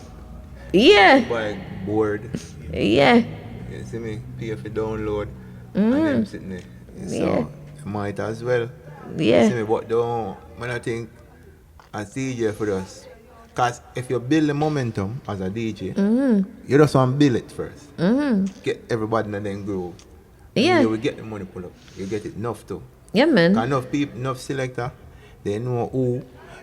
Yeah. You buy board. Yeah. You see me? Pay for download. And them sitting there. So you might as well. Yeah. You see me? But when I think as DJ for us, because if you build the momentum as a DJ, you just want to build it first. Get everybody in the groove. Yeah. You will get the money pull up. You get it enough too. Yeah, man. Enough people, enough selector, they know who.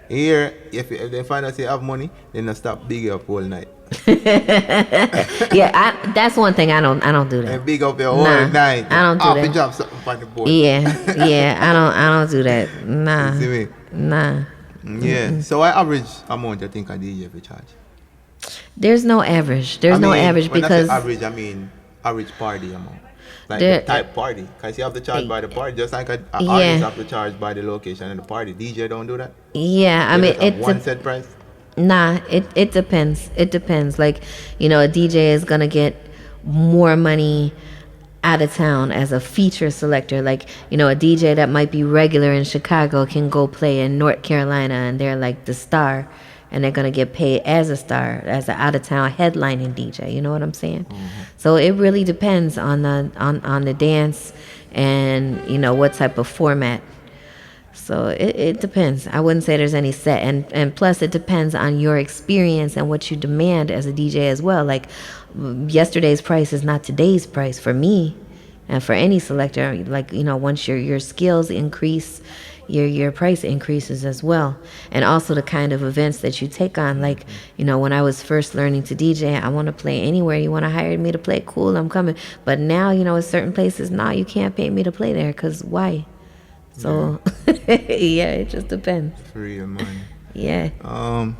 Here, if they find out they have money, then they stop big up all night. Yeah, that's one thing I don't do that. And big up your whole night. I don't do that. Drop something on the board. Yeah, I don't do that. Nah. You see me? Nah. Yeah. So what average amount you think a DJ will charge? There's no average. There's no average, because when I say average, I mean average party amount. Like the type party. Because you have to charge by the party, just like an artist have to charge by the location and the party. DJ don't do that? Yeah, I mean, it's one set price? Nah, it depends. It depends. Like, a DJ is going to get more money out of town as a feature selector. Like, a DJ that might be regular in Chicago can go play in North Carolina, and they're like the star, and they're going to get paid as a star, as an out-of-town headlining DJ. You know what I'm saying? So it really depends on the dance and, what type of format. So it depends. I wouldn't say there's any set. And plus, it depends on your experience and what you demand as a DJ as well. Like, yesterday's price is not today's price for me and for any selector. Like, once your skills increase, your price increases as well. And also the kind of events that you take on. Like, when I was first learning to DJ, I want to play anywhere. You want to hire me to play? Cool, I'm coming. But now, at certain places, no, you can't pay me to play there, because why? So, yeah, it just depends. Free man. Yeah.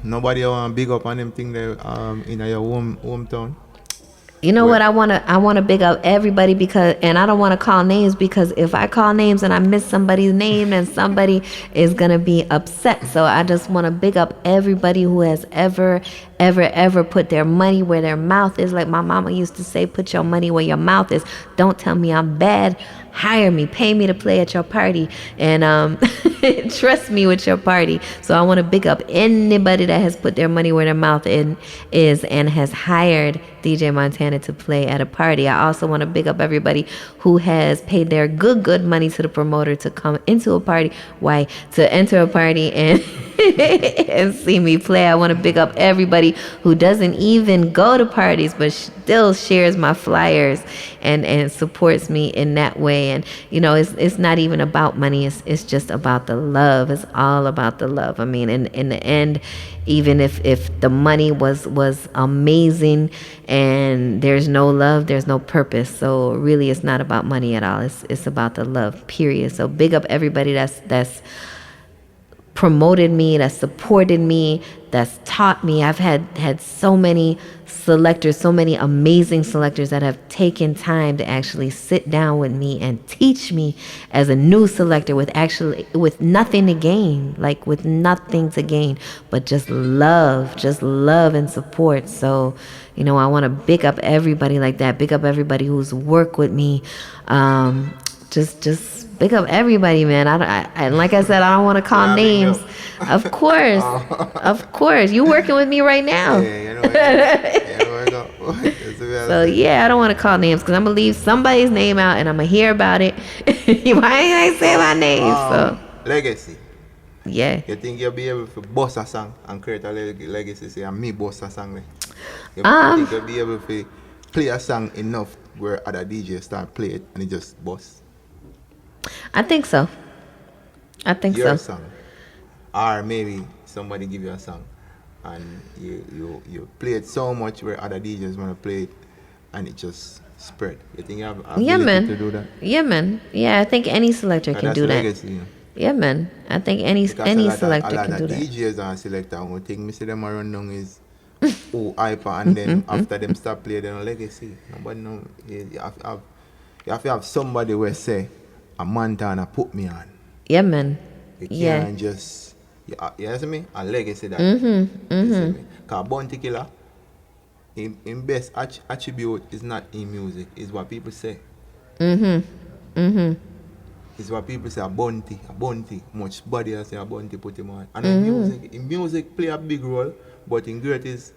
Nobody want big up on them thing there in your hometown. You know what? I wanna big up everybody, and I don't want to call names, because if I call names and I miss somebody's name, then somebody is gonna be upset. So I just want to big up everybody who has ever put their money where their mouth is. Like my mama used to say, put your money where your mouth is. Don't tell me I'm bad. Hire me, pay me to play at your party, and trust me with your party. So I want to big up anybody that has put their money where their mouth is and has hired DJ Montana to play at a party. I also want to big up everybody who has paid their good money to the promoter to come into a party. Why? To enter a party and and see me play. I want to big up everybody who doesn't even go to parties but still shares my flyers and supports me in that way. And it's not even about money. It's just about the love. It's all about the love. I mean, in the end, even if the money was amazing and there's no love, there's no purpose. So really, it's not about money at all. It's about the love, period. So big up everybody that's promoted me, that supported me, that's taught me. I've had so many selectors, so many amazing selectors that have taken time to actually sit down with me and teach me as a new selector with nothing to gain, but just love and support. So, I want to big up everybody like that, big up everybody who's worked with me. Just big up everybody, man. I like I said, I don't want to call names. Of course. Of course. You working with me right now. So, yeah, I don't want to call names because I'm going to leave somebody's name out and I'm going to hear about it. Why ain't I say my name? So legacy. Yeah. You think you'll be able to boss a song and create a legacy? Say, and me boss a song. You think you'll be able to play a song enough where other DJs start play it and it just boss? I think so. Your song, or maybe somebody give you a song, and you play it so much where other DJs want to play it, and it just spread. You think you have ability to do that? Yeah, man. Yeah, I think any selector can do that. Legacy, Yeah, man. I think any selector can do that. DJs and selector, one thing me see them run down is hyper, and then after them start playing, then legacy. Nobody know. You have to have somebody where say, a Montana put me on. Yeah, man. You can't just, you see me? A legacy that. Because Bounty Killer, in best attribute is not in music, is what people say. It's what people say, a bounty, much body I say a bounty put him on. And in music play a big role, but in greatest,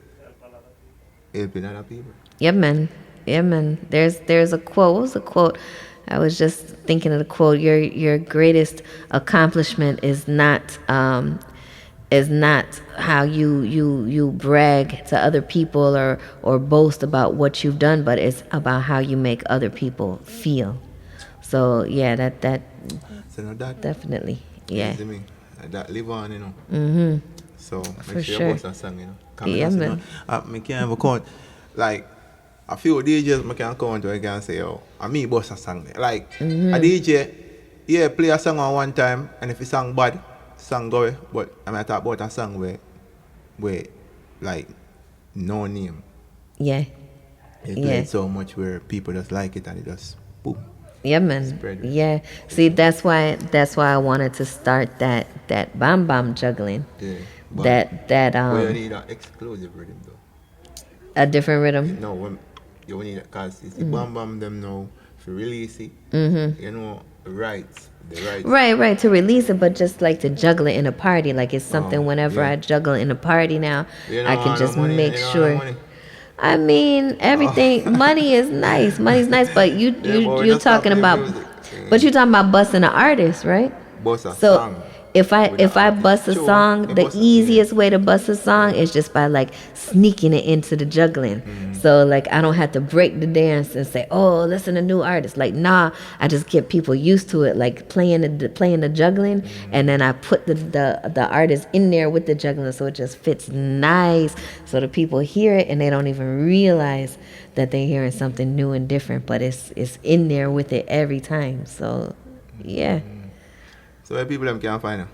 helping other people. Yeah, man. There's a quote. What was the quote? I was just thinking of the quote. Your greatest accomplishment is not how you brag to other people or boast about what you've done, but it's about how you make other people feel. So yeah, that definitely, yeah. That live on, So make sure you boss a song, Yeah, man. I can't have a count. Like a few DJs I can count to I can say, I me boss a song. Like a DJ, play a song on one time, and if it's song bad, song go away. But I might talk about a song where like no name. Yeah. It played so much where people just like it and it just boom. Yeah, man. Spread. Yeah. See, that's why I wanted to start that bam juggling. Yeah. That Well, you need an exclusive rhythm though. A different rhythm. No, when you need it, cause it's the bam them now for release it. You know, the rights. Right, to release it, but just like to juggle it in a party. Like it's something whenever I juggle in a party now, I can just make sure. I mean, everything. Money is nice. Money's nice, but you're talking about. But you're talking about busting an artist, right? Boss a song. if I bust a song, the easiest way to bust a song is just by like sneaking it into the juggling. So like I don't have to break the dance and say, oh, listen to new artists. Like nah, I just get people used to it, like playing the juggling, and then I put the artist in there with the juggling, so it just fits nice. So the people hear it and they don't even realize that they're hearing something new and different, but it's in there with it every time. So yeah. So where people them can find you?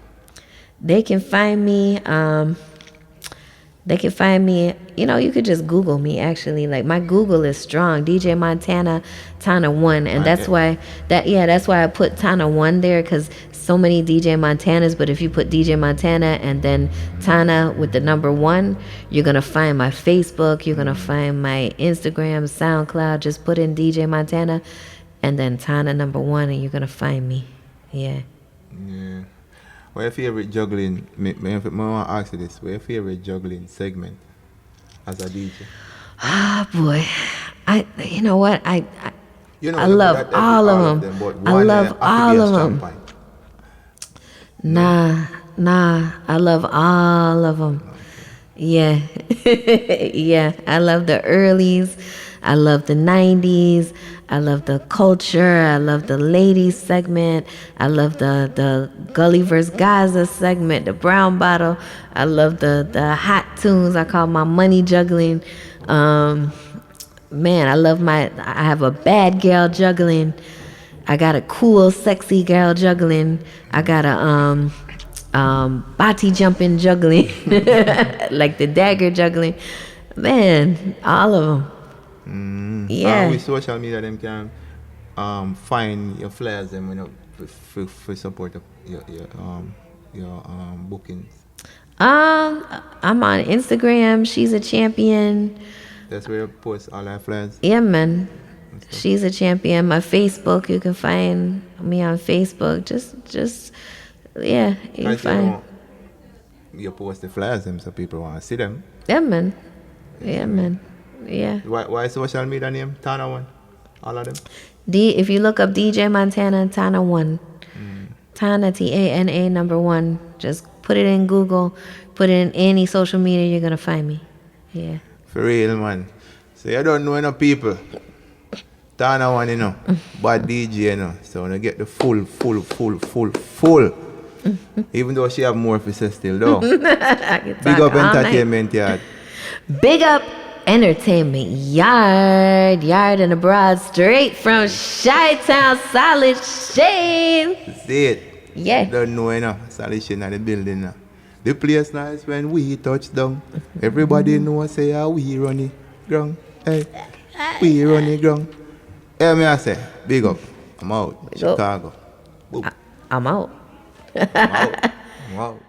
They can find me. They can find me. You know, you could just Google me. Actually, like my Google is strong. DJ Montana, Tana1, and that's why that's why I put Tana1 there, because so many DJ Montanas. But if you put DJ Montana and then Tana with the number 1, you're gonna find my Facebook. You're gonna find my Instagram, SoundCloud. Just put in DJ Montana, and then Tana number 1, and you're gonna find me. Yeah. Yeah. What's your favorite juggling? I want to ask you this. What's your favorite juggling segment as a DJ? Ah, boy. You know what? I I love all of them. I love all of them. Nah. I love all of them. Yeah. Yeah. I love the earlies. I love the 90s. I love the culture. I love the ladies segment. I love the Gully vs. Gaza segment, the brown bottle. I love the hot tunes. I call my money juggling. Man, I have a bad gal juggling. I got a cool, sexy gal juggling. I got a bati jumping juggling, like the dagger juggling. Man, all of them. Yeah. With social media, them can find your flyers and for support your bookings. I'm on Instagram. She's a champion. That's where you post all our flyers. Yeah, man. She's a champion. My Facebook, you can find me on Facebook. Just yeah, you can find. You post the flyers them so people want to see them. Yeah, man. Yeah, man. Yeah. Why social media name Tana1? All of them. If you look up DJ Montana Tana1, Tana Tana number 1, just put it in Google, put it in any social media, you're gonna find me. Yeah. For real, man. So you don't know enough people. Tana1, you know, bad DJ, you know. So when you get the full. Even though she have more for say still though. Big up entertainment yard. Big up entertainment yard and abroad, straight from Chi-Town, Solid Shane. See it? Yeah. Don't know enough. Solid Shane at the building now. The place nice when we touch down. Everybody know say we run it ground. Hey, we run it ground. Hey, me I say, big up. I'm out. Chicago. I'm out. I'm out. I'm out.